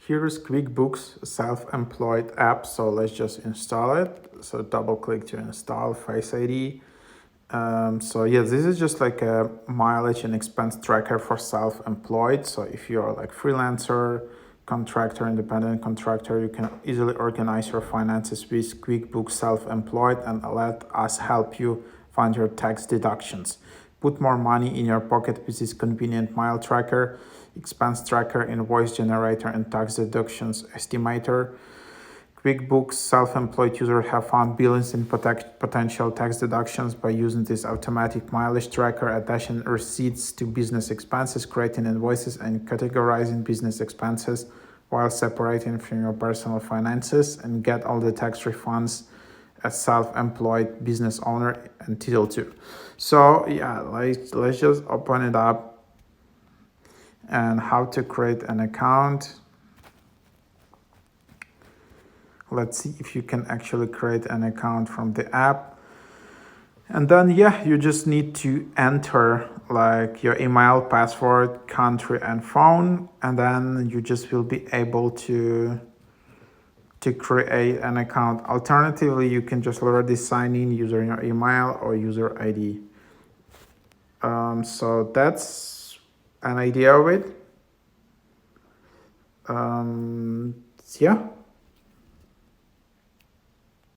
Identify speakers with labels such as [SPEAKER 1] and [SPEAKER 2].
[SPEAKER 1] Here's QuickBooks Self Employed app. So let's just install it. So double click to install Face ID. So yeah, this is just like a mileage and expense tracker for self-employed. So if you're like freelancer, contractor, independent contractor, you can easily organize your finances with QuickBooks Self-Employed and let us help you find your tax deductions. Put more money in your pocket with this convenient mile tracker, expense tracker, invoice generator, and tax deductions estimator. QuickBooks self-employed users have found billions in potential tax deductions by using this automatic mileage tracker, attaching receipts to business expenses, creating invoices, and categorizing business expenses while separating from your personal finances, and get all the tax refunds as self-employed business owner entitled to. So yeah, let's just open it up and how to create an account. Let's see if you can actually create an account from the app. And then, yeah, you just need to enter like your email, password, country, and phone. And then you just will be able to create an account. Alternatively, you can just already sign in using your email or user ID. So that's an idea of it. Yeah.